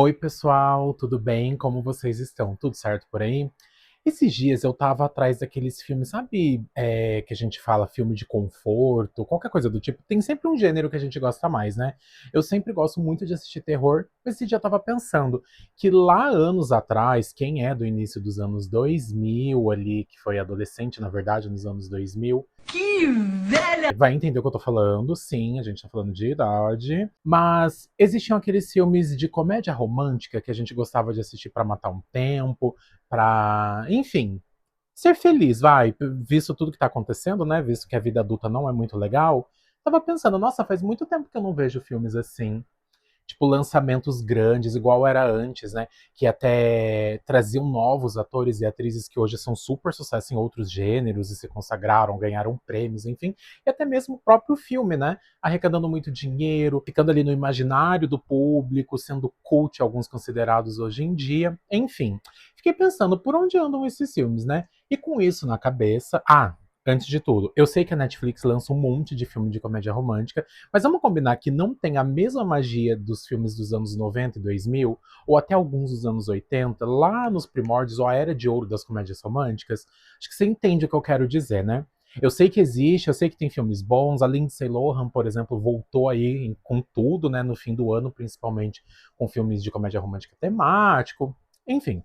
Oi, pessoal, tudo bem? Como vocês estão? Tudo certo por aí? Esses dias eu tava atrás daqueles filmes, sabe, que a gente fala filme de conforto, qualquer coisa do tipo. Tem sempre um gênero que a gente gosta mais, né? Eu sempre gosto muito de assistir terror, mas esse dia eu tava pensando que lá anos atrás, quem é do início dos anos 2000 ali, que foi adolescente, na verdade, nos anos 2000, vai entender o que eu tô falando, sim, a gente tá falando de idade. Mas existiam aqueles filmes de comédia romântica que a gente gostava de assistir pra matar um tempo, pra, enfim, ser feliz, vai, visto tudo que tá acontecendo, né? Visto que a vida adulta não é muito legal. Tava pensando, nossa, faz muito tempo que eu não vejo filmes assim, tipo, lançamentos grandes, igual era antes, né? Que até traziam novos atores e atrizes que hoje são super sucesso em outros gêneros e se consagraram, ganharam prêmios, enfim. E até mesmo o próprio filme, né? Arrecadando muito dinheiro, ficando ali no imaginário do público, sendo cult, alguns considerados hoje em dia. Enfim, fiquei pensando por onde andam esses filmes, né? E com isso na cabeça. Antes de tudo, eu sei que a Netflix lança um monte de filme de comédia romântica, mas vamos combinar que não tem a mesma magia dos filmes dos anos 90 e 2000, ou até alguns dos anos 80, lá nos primórdios, ou a era de ouro das comédias românticas? Acho que você entende o que eu quero dizer, né? Eu sei que existe, eu sei que tem filmes bons. A Lindsay Lohan, por exemplo, voltou aí com tudo, né, no fim do ano, principalmente com filmes de comédia romântica temático. Enfim,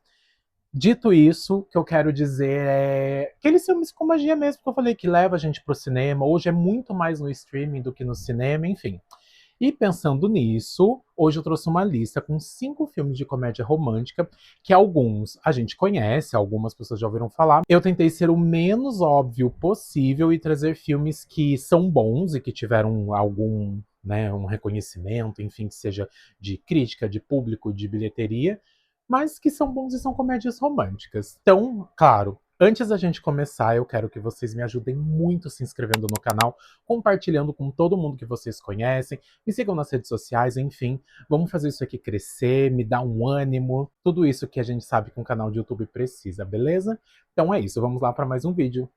dito isso, o que eu quero dizer é aqueles filmes com magia mesmo que eu falei, que leva a gente pro cinema. Hoje é muito mais no streaming do que no cinema, enfim. E pensando nisso, hoje eu trouxe uma lista com 5 filmes de comédia romântica, que alguns a gente conhece, algumas pessoas já ouviram falar. Eu tentei ser o menos óbvio possível e trazer filmes que são bons e que tiveram algum, né, um reconhecimento, enfim, que seja de crítica, de público, de bilheteria, mas que são bons e são comédias românticas. Então, claro, antes da gente começar, eu quero que vocês me ajudem muito se inscrevendo no canal, compartilhando com todo mundo que vocês conhecem, me sigam nas redes sociais, enfim, vamos fazer isso aqui crescer, me dar um ânimo, tudo isso que a gente sabe que um canal de YouTube precisa, beleza? Então é isso, vamos lá para mais um vídeo.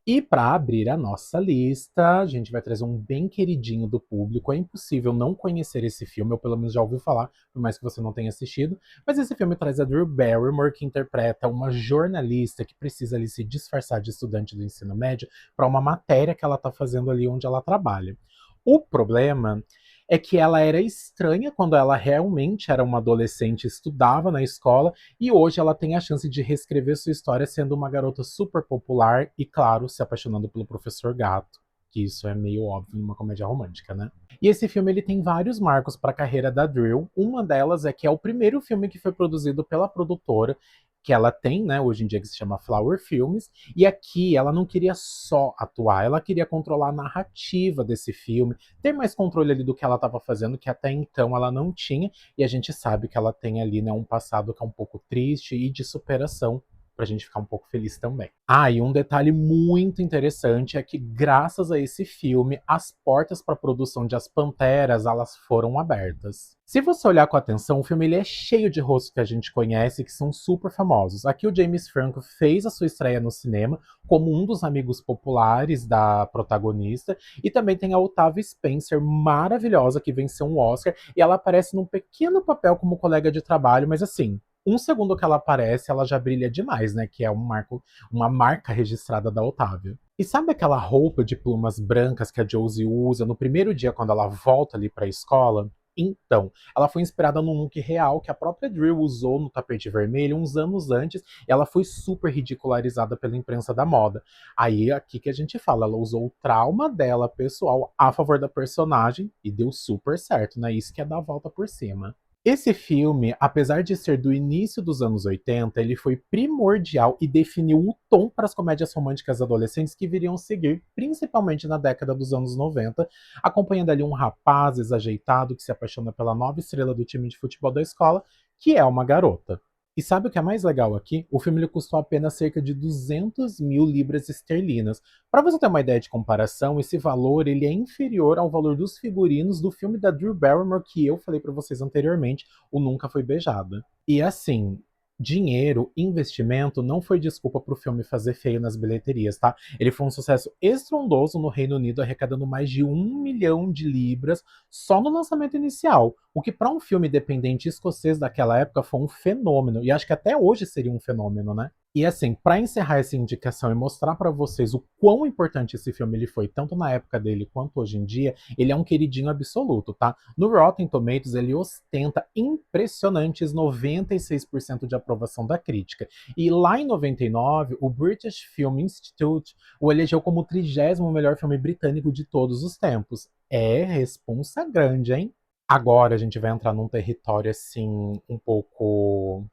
E para abrir a nossa lista, a gente vai trazer um bem queridinho do público. É impossível não conhecer esse filme, ou pelo menos já ouviu falar, por mais que você não tenha assistido. Mas esse filme traz a Drew Barrymore, que interpreta uma jornalista que precisa ali se disfarçar de estudante do ensino médio para uma matéria que ela está fazendo ali onde ela trabalha. O problema é que ela era estranha quando ela realmente era uma adolescente, estudava na escola, e hoje ela tem a chance de reescrever sua história sendo uma garota super popular e, claro, se apaixonando pelo professor Gato. Que isso é meio óbvio numa comédia romântica, né? E esse filme ele tem vários marcos para a carreira da Drew. Uma delas é que é o primeiro filme que foi produzido pela produtora que ela tem, né, hoje em dia, que se chama Flower Filmes, e aqui ela não queria só atuar, ela queria controlar a narrativa desse filme, ter mais controle ali do que ela estava fazendo, que até então ela não tinha, e a gente sabe que ela tem ali, né, um passado que é um pouco triste e de superação, pra gente ficar um pouco feliz também. E um detalhe muito interessante é que, graças a esse filme, as portas para a produção de As Panteras, elas foram abertas. Se você olhar com atenção, o filme ele é cheio de rostos que a gente conhece que são super famosos. Aqui o James Franco fez a sua estreia no cinema como um dos amigos populares da protagonista, e também tem a Octavia Spencer, maravilhosa, que venceu um Oscar, e ela aparece num pequeno papel como colega de trabalho, mas assim, um segundo que ela aparece, ela já brilha demais, né? Que é uma marca registrada da Otávia. E sabe aquela roupa de plumas brancas que a Josie usa no primeiro dia quando ela volta ali para a escola? Então, ela foi inspirada num look real que a própria Drew usou no tapete vermelho uns anos antes, e ela foi super ridicularizada pela imprensa da moda. Aí aqui que a gente fala, ela usou o trauma dela pessoal a favor da personagem e deu super certo, né? Isso que é dar a volta por cima. Esse filme, apesar de ser do início dos anos 80, ele foi primordial e definiu o tom para as comédias românticas adolescentes que viriam seguir, principalmente na década dos anos 90, acompanhando ali um rapaz exageitado que se apaixona pela nova estrela do time de futebol da escola, que é uma garota. E sabe o que é mais legal aqui? O filme ele custou apenas cerca de 200 mil libras esterlinas. Para você ter uma ideia de comparação, esse valor ele é inferior ao valor dos figurinos do filme da Drew Barrymore que eu falei para vocês anteriormente, o Nunca Foi Beijada. E assim, Dinheiro, investimento não foi desculpa para o filme fazer feio nas bilheterias, tá? Ele foi um sucesso estrondoso no Reino Unido, arrecadando mais de 1 milhão de libras só no lançamento inicial, o que para um filme independente escocês daquela época foi um fenômeno, e acho que até hoje seria um fenômeno, né? E assim, para encerrar essa indicação e mostrar para vocês o quão importante esse filme ele foi, tanto na época dele quanto hoje em dia, ele é um queridinho absoluto, tá? No Rotten Tomatoes, ele ostenta impressionantes 96% de aprovação da crítica. E lá em 99, o British Film Institute o elegeu como o 30º melhor filme britânico de todos os tempos. É responsa grande, hein? Agora a gente vai entrar num território assim um pouco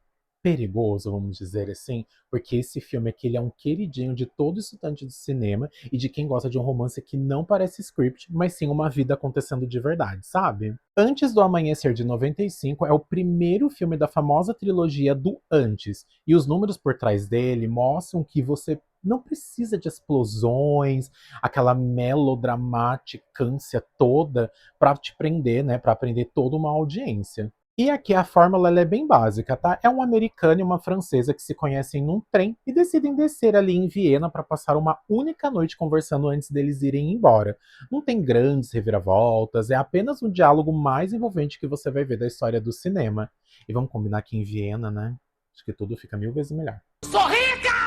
perigoso, vamos dizer assim, porque esse filme aqui ele é um queridinho de todo estudante de cinema e de quem gosta de um romance que não parece script, mas sim uma vida acontecendo de verdade, sabe? Antes do Amanhecer de 95 é o primeiro filme da famosa trilogia do Antes, e os números por trás dele mostram que você não precisa de explosões, aquela melodramaticância toda para te prender, né, para prender toda uma audiência. E aqui a fórmula ela é bem básica, tá? É um americano e uma francesa que se conhecem num trem e decidem descer ali em Viena para passar uma única noite conversando antes deles irem embora. Não tem grandes reviravoltas, é apenas um diálogo mais envolvente que você vai ver da história do cinema. E vamos combinar que em Viena, né? Acho que tudo fica 1000 vezes melhor. Sou rica!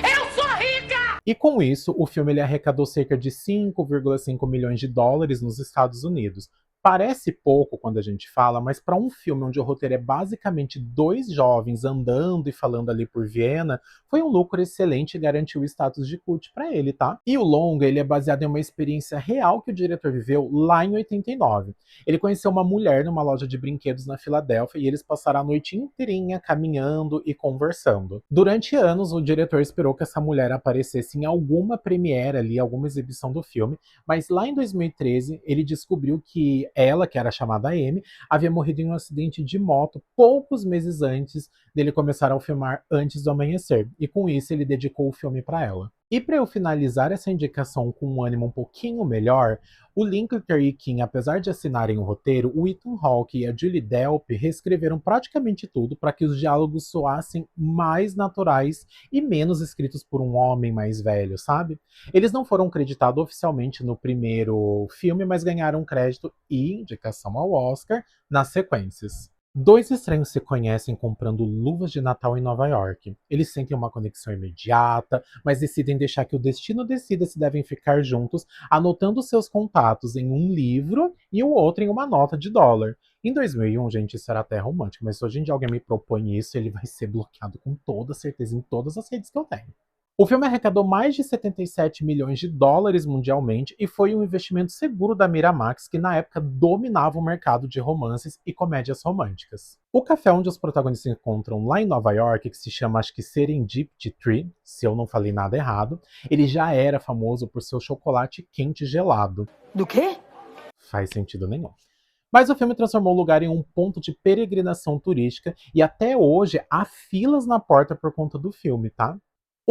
Eu sou rica! E com isso, o filme ele arrecadou cerca de 5,5 milhões de dólares nos Estados Unidos. Parece pouco quando a gente fala, mas para um filme onde o roteiro é basicamente dois jovens andando e falando ali por Viena, foi um lucro excelente e garantiu o status de cult para ele, tá? E o longa, ele é baseado em uma experiência real que o diretor viveu lá em 89. Ele conheceu uma mulher numa loja de brinquedos na Filadélfia e eles passaram a noite inteirinha caminhando e conversando. Durante anos, o diretor esperou que essa mulher aparecesse em alguma premiere ali, alguma exibição do filme, mas lá em 2013 ele descobriu que ela, que era chamada Amy, havia morrido em um acidente de moto poucos meses antes dele começar a filmar Antes do Amanhecer, e com isso ele dedicou o filme para ela. E para eu finalizar essa indicação com um ânimo um pouquinho melhor, o Linklater e Kim, apesar de assinarem o roteiro, o Ethan Hawke e a Julie Delpy reescreveram praticamente tudo para que os diálogos soassem mais naturais e menos escritos por um homem mais velho, sabe? Eles não foram creditados oficialmente no primeiro filme, mas ganharam crédito e indicação ao Oscar nas sequências. Dois estranhos se conhecem comprando luvas de Natal em Nova York. Eles sentem uma conexão imediata, mas decidem deixar que o destino decida se devem ficar juntos, anotando seus contatos em um livro e o outro em uma nota de dólar. Em 2001, gente, isso era até romântico, mas se hoje em dia alguém me propõe isso, ele vai ser bloqueado com toda certeza em todas as redes que eu tenho. O filme arrecadou mais de 77 milhões de dólares mundialmente e foi um investimento seguro da Miramax, que na época dominava o mercado de romances e comédias românticas. O café onde os protagonistas se encontram lá em Nova York, que se chama acho que Serendipity Tree, se eu não falei nada errado, ele já era famoso por seu chocolate quente gelado. Do quê? Faz sentido nenhum. Mas o filme transformou o lugar em um ponto de peregrinação turística e até hoje há filas na porta por conta do filme, tá?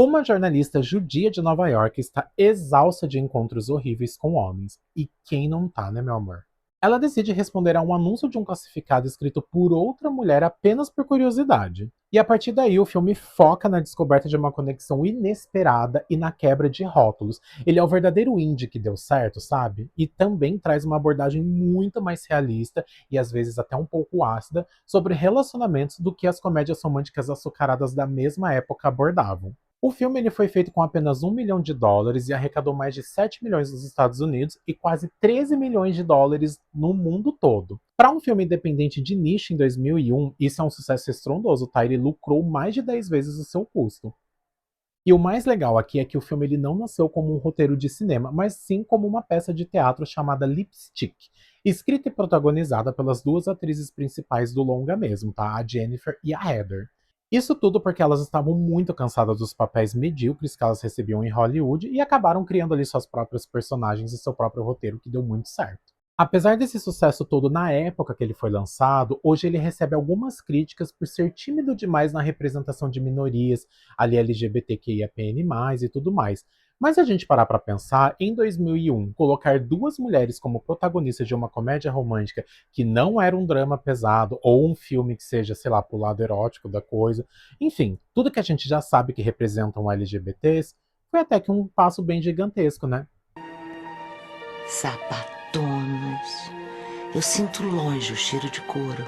Uma jornalista judia de Nova York está exausta de encontros horríveis com homens. E quem não tá, né, meu amor? Ela decide responder a um anúncio de um classificado escrito por outra mulher apenas por curiosidade. E a partir daí o filme foca na descoberta de uma conexão inesperada e na quebra de rótulos. Ele é o verdadeiro indie que deu certo, sabe? E também traz uma abordagem muito mais realista e às vezes até um pouco ácida sobre relacionamentos do que as comédias românticas açucaradas da mesma época abordavam. O filme ele foi feito com apenas 1 milhão de dólares e arrecadou mais de 7 milhões nos Estados Unidos e quase 13 milhões de dólares no mundo todo. Para um filme independente de nicho em 2001, isso é um sucesso estrondoso, tá? Ele lucrou mais de 10 vezes o seu custo. E o mais legal aqui é que o filme ele não nasceu como um roteiro de cinema, mas sim como uma peça de teatro chamada Lipstick, escrita e protagonizada pelas duas atrizes principais do longa mesmo, tá? A Jennifer e a Heather. Isso tudo porque elas estavam muito cansadas dos papéis medíocres que elas recebiam em Hollywood e acabaram criando ali suas próprias personagens e seu próprio roteiro, que deu muito certo. Apesar desse sucesso todo na época que ele foi lançado, hoje ele recebe algumas críticas por ser tímido demais na representação de minorias, ali LGBTQIAPN+, e tudo mais. Mas se a gente parar pra pensar, em 2001, colocar duas mulheres como protagonistas de uma comédia romântica que não era um drama pesado, ou um filme que seja, sei lá, pro lado erótico da coisa, enfim, tudo que a gente já sabe que representam LGBTs, foi até que um passo bem gigantesco, né? Sapatonas. Eu sinto longe o cheiro de couro.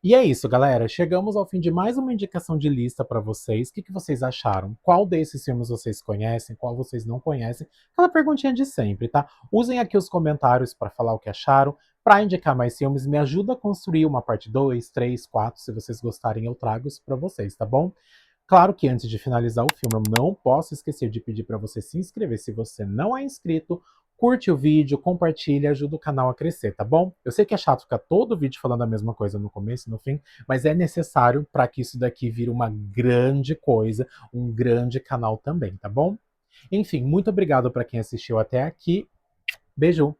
E é isso, galera. Chegamos ao fim de mais uma indicação de lista para vocês. O que vocês acharam? Qual desses filmes vocês conhecem? Qual vocês não conhecem? Aquela perguntinha de sempre, tá? Usem aqui os comentários para falar o que acharam, para indicar mais filmes. Me ajuda a construir uma parte 2, 3, 4. Se vocês gostarem, eu trago isso para vocês, tá bom? Claro que antes de finalizar o filme, eu não posso esquecer de pedir para você se inscrever se você não é inscrito. Curte o vídeo, compartilha, ajuda o canal a crescer, tá bom? Eu sei que é chato ficar todo vídeo falando a mesma coisa no começo e no fim, mas é necessário para que isso daqui vire uma grande coisa, um grande canal também, tá bom? Enfim, muito obrigado para quem assistiu até aqui. Beijo!